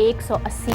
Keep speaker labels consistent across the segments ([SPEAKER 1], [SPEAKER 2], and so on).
[SPEAKER 1] 180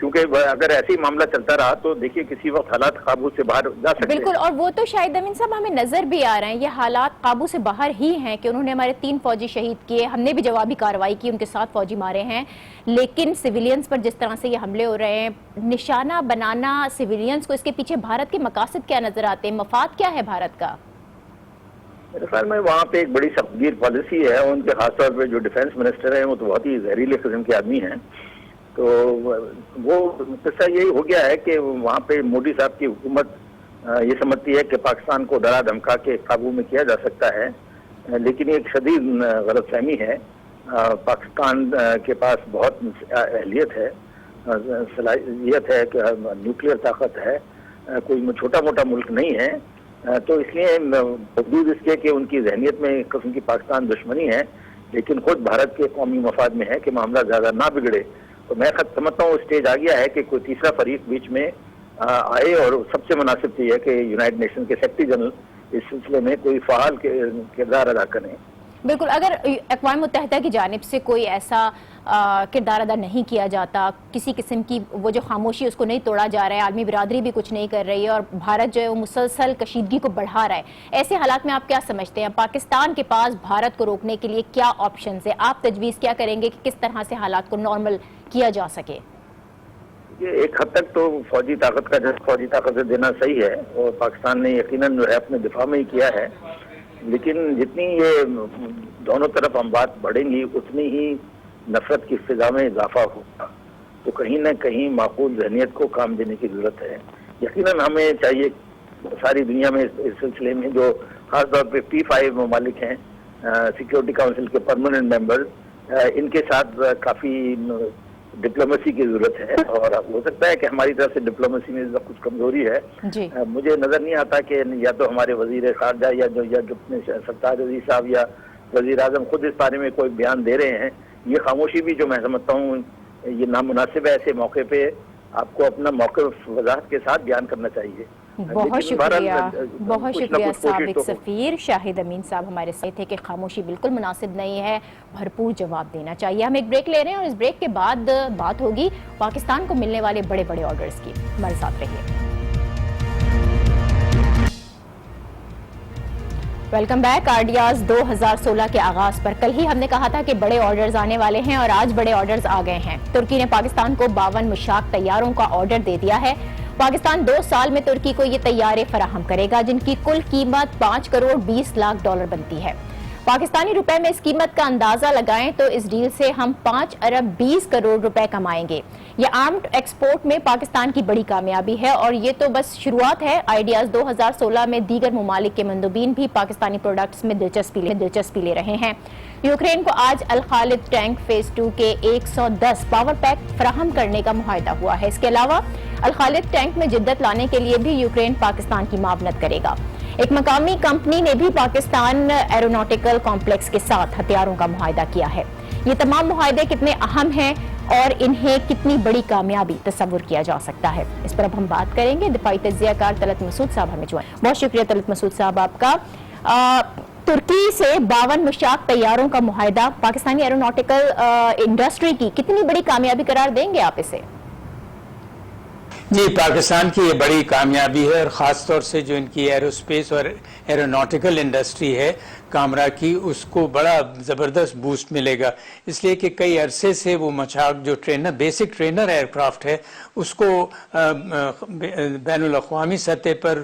[SPEAKER 2] کیونکہ اگر ایسے ہی معاملہ چلتا رہا تو دیکھیے کسی وقت حالات قابو سے باہر جا سکتے ہیں.
[SPEAKER 1] بالکل, اور وہ تو شاہد امین صاحب ہمیں نظر بھی آ رہے ہیں, یہ حالات قابو سے باہر ہی ہیں کہ انہوں نے ہمارے 3 فوجی شہید کیے, ہم نے بھی جوابی کارروائی کی, ان کے 7 فوجی مارے ہیں, لیکن سویلینز پر جس طرح سے یہ حملے ہو رہے ہیں, نشانہ بنانا سویلینز کو, اس کے پیچھے بھارت کے مقاصد کیا نظر آتے ہیں, مفاد کیا ہے بھارت کا؟
[SPEAKER 2] میرے خیال میں وہاں پہ ایک بڑی سختگیر پالیسی ہے, ان کے خاص طور پہ جو ڈیفنس منسٹر ہیں وہ تو بہت ہی زہریلے قسم کے آدمی ہیں. تو وہ قصہ یہی ہو گیا ہے کہ وہاں پہ مودی صاحب کی حکومت یہ سمجھتی ہے کہ پاکستان کو ڈرا دھمکا کے قابو میں کیا جا سکتا ہے, لیکن یہ ایک شدید غلط فہمی ہے. پاکستان کے پاس بہت اہلیت ہے, صلاحیت ہے, نیوکلیئر طاقت ہے, کوئی چھوٹا موٹا ملک نہیں ہے. تو اس لیے باوجود اس کے کہ ان کی ذہنیت میں ایک قسم کی پاکستان دشمنی ہے, لیکن خود بھارت کے قومی مفاد میں ہے کہ معاملہ زیادہ نہ بگڑے. تو میں سمجھتا ہوں اسٹیج آ گیا ہے کہ کوئی تیسرا فریق بیچ میں آئے, اور سب سے مناسب یہ ہے کہ یونائٹڈ نیشن کے سیکرٹری جنرل اس سلسلے میں کوئی فعال کردار ادا کریں.
[SPEAKER 1] بالکل, اگر اقوام متحدہ کی جانب سے کوئی ایسا کردار ادا نہیں کیا جاتا, کسی قسم کی وہ جو خاموشی اس کو نہیں توڑا جا رہا ہے, عالمی برادری بھی کچھ نہیں کر رہی ہے, اور بھارت جو ہے وہ مسلسل کشیدگی کو بڑھا رہا ہے, ایسے حالات میں آپ کیا سمجھتے ہیں پاکستان کے پاس بھارت کو روکنے کے لیے کیا آپشنز ہیں, آپ تجویز کیا کریں گے کہ کس طرح سے حالات کو نارمل کیا جا سکے؟
[SPEAKER 2] یہ ایک حد تک تو فوجی طاقت کا فوجی طاقت دینا صحیح ہے, اور پاکستان نے یقیناً جو ہے اپنے دفاع میں ہی کیا ہے, لیکن جتنی یہ دونوں طرف اموات بڑھیں گی اتنی ہی نفرت کی فضا میں اضافہ ہوگا. تو کہیں نہ کہیں معقول ذہنیت کو کام دینے کی ضرورت ہے. یقیناً ہمیں چاہیے ساری دنیا میں اس سلسلے میں جو خاص طور پہ P5 ممالک ہیں, سیکیورٹی کاؤنسل کے پرماننٹ ممبر, ان کے ساتھ کافی ڈپلومیسی کی ضرورت ہے, اور ہو سکتا ہے کہ ہماری طرف سے ڈپلومیسی میں کچھ کمزوری ہے.
[SPEAKER 1] جی.
[SPEAKER 2] مجھے نظر نہیں آتا کہ یا تو ہمارے وزیر خارجہ یا جو سرتاج عزیز صاحب یا وزیر اعظم خود اس بارے میں کوئی بیان دے رہے ہیں. یہ خاموشی بھی جو میں سمجھتا ہوں یہ نامناسب ہے. ایسے موقع پہ آپ کو اپنا موقف وضاحت کے ساتھ بیان کرنا چاہیے.
[SPEAKER 1] بہت شکریہ سابق سفیر شاہد امین صاحب ہمارے ساتھ تھے کہ خاموشی بالکل مناسب نہیں ہے, بھرپور جواب دینا چاہیے. ہم ایک بریک لے رہے ہیں, اور اس بریک کے بعد بات ہوگی پاکستان کو ملنے والے بڑے بڑے آرڈرز کی. ہمارے ساتھ رہیے. Welcome back. آرڈیاز 2016 کے آغاز پر کل ہی ہم نے کہا تھا کہ بڑے آرڈرز آنے والے ہیں, اور آج بڑے آرڈرز آ گئے ہیں. ترکی نے پاکستان کو 52 مشاق طیاروں کا آرڈر دے دیا ہے. پاکستان 2 سال میں ترکی کو یہ طیارے فراہم کرے گا, جن کی کل قیمت $5 کروڑ 20 لاکھ بنتی ہے. پاکستانی روپے میں اس قیمت کا اندازہ لگائیں تو اس ڈیل سے ہم 5 ارب 20 کروڑ روپے کمائیں گے. یہ آرمڈ ایکسپورٹ میں پاکستان کی بڑی کامیابی ہے, اور یہ تو بس شروعات ہے. آئیڈیاز 2016 میں دیگر ممالک کے مندوبین بھی پاکستانی پروڈکٹس میں دلچسپی لے رہے ہیں. یوکرین کو آج الخالد ٹینک فیز 2 کے 110 پاور پیک فراہم کرنے کا معاہدہ ہوا ہے. اس کے علاوہ الخالد ٹینک میں جدت لانے کے لیے بھی یوکرین پاکستان کی معاونت کرے گا. ایک مقامی کمپنی نے بھی پاکستان ایروناٹیکل کمپلیکس کے ساتھ ہتھیاروں کا معاہدہ کیا ہے. یہ تمام معاہدے کتنے اہم ہیں اور انہیں کتنی بڑی کامیابی تصور کیا جا سکتا ہے, اس پر اب ہم بات کریں گے. دفاعی تجزیہ کار طلعت مسعود صاحب ہمیں جوائیں. بہت شکریہ طلعت مسعود صاحب آپ کا. ترکی سے 52 مشاق طیاروں کا معاہدہ پاکستانی ایروناٹیکل انڈسٹری کی کتنی بڑی کامیابی قرار دیں گے آپ اسے؟
[SPEAKER 3] جی, پاکستان کی یہ بڑی کامیابی ہے, اور خاص طور سے جو ان کی ایروسپیس اور ایروناٹیکل انڈسٹری ہے کامرا کی, اس کو بڑا زبردست بوسٹ ملے گا. اس لیے کہ کئی عرصے سے وہ مشاق جو بیسک ٹرینر ایئرکرافٹ ہے اس کو بین الاقوامی سطح پر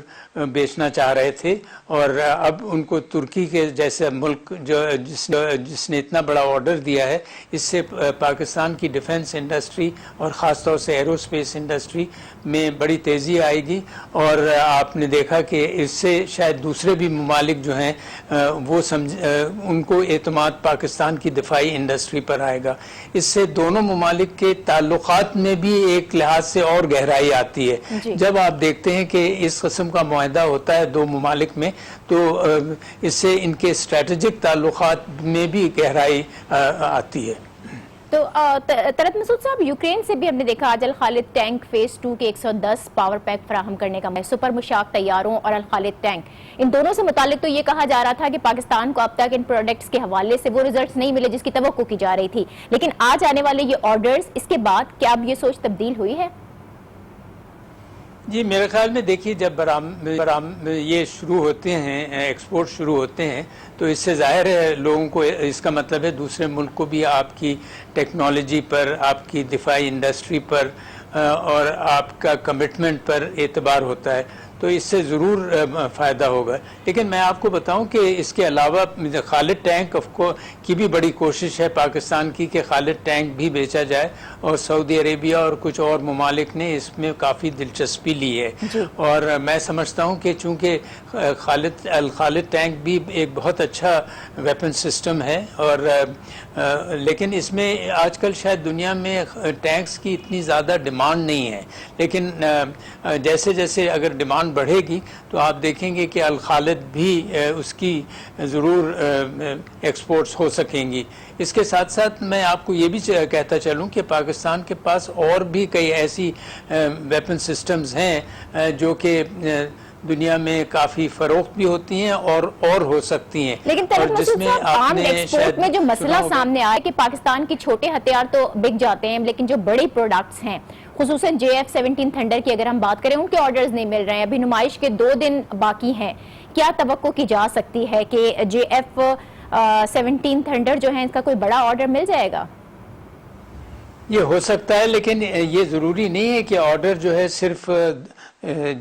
[SPEAKER 3] بیچنا چاہ رہے تھے, اور اب ان کو ترکی کے جیسے ملک جس نے اتنا بڑا آرڈر دیا ہے, اس سے پاکستان کی ڈیفنس انڈسٹری اور خاص طور سے ایروسپیس انڈسٹری میں بڑی تیزی آئے گی. اور آپ نے دیکھا کہ اس سے شاید دوسرے بھی ممالک جو ہیں وہ ان کو اعتماد پاکستان کی دفاعی انڈسٹری پر آئے گا. اس سے دونوں ممالک کے تعلقات میں بھی ایک لحاظ سے اور گہرائی آتی ہے. جب آپ دیکھتے ہیں کہ اس قسم کا معاہدہ ہوتا ہے دو ممالک میں, تو اس سے ان کے اسٹریٹجک تعلقات میں بھی گہرائی آتی ہے.
[SPEAKER 1] تو طلعت مسعود صاحب، یوکرین سے بھی ہم نے دیکھا آج الخالد ٹینک فیز 2 کے 110 پاور پیک فراہم کرنے کا سپر مشاق طیاروں اور الخالد ٹینک، ان دونوں سے متعلق تو یہ کہا جا رہا تھا کہ پاکستان کو اب تک ان پروڈکٹس کے حوالے سے وہ ریزلٹس نہیں ملے جس کی توقع کی جا رہی تھی، لیکن آج آنے والے یہ آرڈرز، اس کے بعد کیا اب یہ سوچ تبدیل ہوئی ہے؟
[SPEAKER 3] جی میرے خیال میں دیکھیے، جب یہ شروع ہوتے ہیں، ایکسپورٹ شروع ہوتے ہیں، تو اس سے ظاہر ہے لوگوں کو اس کا مطلب ہے دوسرے ملک کو بھی آپ کی ٹیکنالوجی پر، آپ کی دفاعی انڈسٹری پر اور آپ کا کمٹمنٹ پر اعتبار ہوتا ہے، تو اس سے ضرور فائدہ ہوگا۔ لیکن میں آپ کو بتاؤں کہ اس کے علاوہ خالد ٹینک کی بھی بڑی کوشش ہے پاکستان کی کہ خالد ٹینک بھی بیچا جائے، اور سعودی عربیہ اور کچھ اور ممالک نے اس میں کافی دلچسپی لی ہے، اور میں سمجھتا ہوں کہ چونکہ الخالد ٹینک بھی ایک بہت اچھا ویپن سسٹم ہے، اور لیکن اس میں آج کل شاید دنیا میں ٹینکس کی اتنی زیادہ ڈیمانڈ نہیں ہے، لیکن جیسے جیسے اگر ڈیمانڈ بڑھے گی تو آپ دیکھیں گے کہ الخالد بھی اس کی ضرور ایکسپورٹس ہو سکیں گی۔ اس کے ساتھ ساتھ میں آپ کو یہ بھی کہتا چلوں کہ پاکستان کے پاس اور بھی کئی ایسی ویپن سسٹمز ہیں جو کہ دنیا میں کافی فروخت بھی ہوتی ہیں اور ہو سکتی ہیں،
[SPEAKER 1] لیکن طلعت مسعود صاحب، عام ایکسپورٹ میں جو مسئلہ سامنے آیا کہ پاکستان کے چھوٹے ہتھیار تو بک جاتے ہیں، لیکن جو بڑے پروڈکٹس ہیں خصوصاً JF-17 تھنڈر کی اگر ہم بات کریں، ان کے آرڈرز نہیں مل رہے ہیں، ابھی نمائش کے 2 دن باقی ہیں، کیا توقع کی جا سکتی ہے کہ JF-17 تھنڈر جو ہے اس کا کوئی بڑا آرڈر مل جائے گا؟
[SPEAKER 3] یہ ہو سکتا ہے، لیکن یہ ضروری نہیں ہے کہ آرڈر جو ہے صرف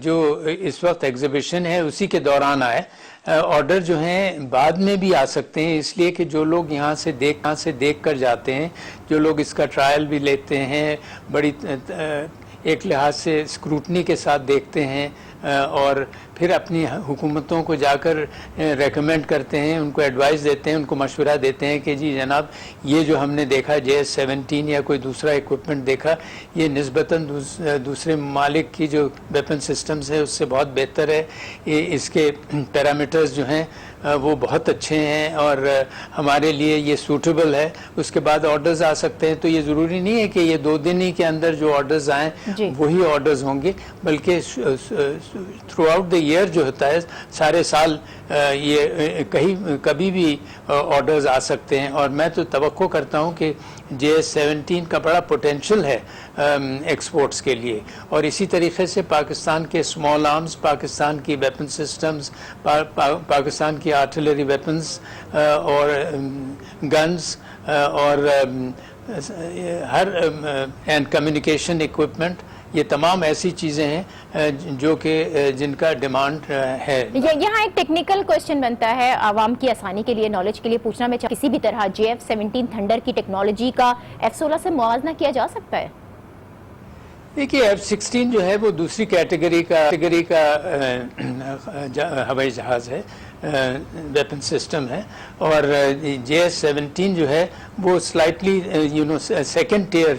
[SPEAKER 3] جو اس وقت ایگزیبیشن ہے اسی کے دوران آئے، آرڈر جو ہیں بعد میں بھی آ سکتے ہیں، اس لیے کہ جو لوگ یہاں سے دیکھ کر جاتے ہیں، جو لوگ اس کا ٹرائل بھی لیتے ہیں، بڑی ایک لحاظ سے اسکروٹنی کے ساتھ دیکھتے ہیں، اور پھر اپنی حکومتوں کو جا کر ریکمینڈ کرتے ہیں، ان کو ایڈوائز دیتے ہیں، ان کو مشورہ دیتے ہیں کہ جی جناب یہ جو ہم نے دیکھا JS-17 یا کوئی دوسرا ایکوپمنٹ دیکھا، یہ نسبتاً دوسرے ممالک کی جو ویپن سسٹمز ہیں اس سے بہت بہتر ہے، اس کے پیرامیٹرز جو ہیں وہ بہت اچھے ہیں اور ہمارے لیے یہ سوٹیبل ہے، اس کے بعد آرڈرز آ سکتے ہیں۔ تو یہ ضروری نہیں ہے کہ یہ 2 دن ہی کے اندر جو آرڈرز آئیں وہی آرڈرز ہوں گے، بلکہ تھرو آؤٹ دا ایئر جو ہوتا ہے، سارے سال یہ کبھی بھی آرڈرز آ سکتے ہیں، اور میں تو توقع کرتا ہوں کہ JS-17 کا بڑا پوٹینشل ہے ایکسپورٹس کے لیے، اور اسی طریقے سے پاکستان کے اسمال آرمز، پاکستان کی ویپن سسٹمز، پاکستان کی آرٹلری ویپنز اور گنز اور ہر اینڈ کمیونیکیشن ایکوپمنٹ، یہ تمام ایسی چیزیں ہیں جو کہ جن کا ڈیمانڈ ہے۔
[SPEAKER 1] یہاں ایک ٹیکنیکل کوشچن بنتا ہے، عوام کی آسانی کے لیے، نالج کے لیے پوچھنا میں کسی بھی طرح JF-17 تھنڈر کی ٹیکنالوجی کا F-16 سے موازنہ کیا جا سکتا ہے؟
[SPEAKER 3] دیکھیے F-16 جو ہے وہ دوسری کیٹیگری کا ہوائی جہاز ہے، ویپن سسٹم ہے، اور JS-17 جو ہے وہ سلائٹلی سیکنڈ ٹیئر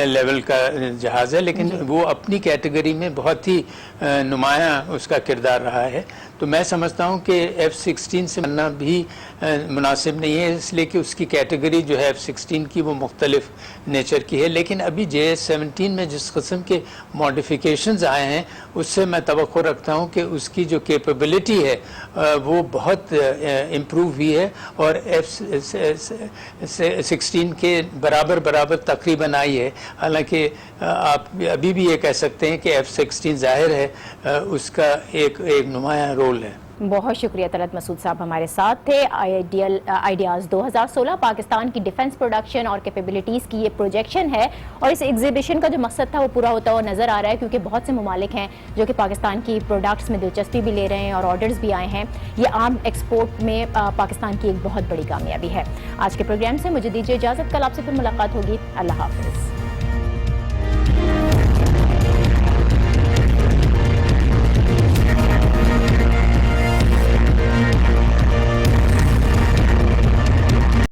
[SPEAKER 3] لیول کا جہاز ہے، لیکن وہ اپنی کیٹیگری میں بہت ہی نمایاں اس کا کردار رہا ہے۔ تو میں سمجھتا ہوں کہ F-16 سے بننا بھی مناسب نہیں ہے، اس لیے کہ اس کی کیٹیگری جو ہے F-16 کی وہ مختلف نیچر کی ہے، لیکن ابھی JS-17 میں جس قسم کے ماڈیفیکیشنز آئے ہیں اس سے میں توقع رکھتا ہوں کہ اس کی جو کیپیبلٹی ہے وہ بہت امپروو ہوئی ہے، اور F-16 کے برابر تقریباً آئی ہے۔ حالانکہ آپ ابھی بھی یہ کہہ سکتے ہیں کہ F-16 ظاہر ہے اس کا ایک نمایاں رول ہے۔
[SPEAKER 1] بہت شکریہ طلعت مسعود صاحب ہمارے ساتھ تھے۔ آئیڈیاز 2016 پاکستان کی ڈیفنس پروڈکشن اور کیپیبلٹیز کی یہ پروجیکشن ہے، اور اس ایگزیبیشن کا جو مقصد تھا وہ پورا ہوتا ہوا نظر آ رہا ہے، کیونکہ بہت سے ممالک ہیں جو کہ پاکستان کی پروڈکٹس میں دلچسپی بھی لے رہے ہیں اور آرڈرز بھی آئے ہیں۔ یہ عام ایکسپورٹ میں پاکستان کی ایک بہت بڑی کامیابی ہے۔ آج کے پروگرام سے مجھے دیجیے اجازت، کل آپ سے پھر ملاقات ہوگی۔ اللہ حافظ۔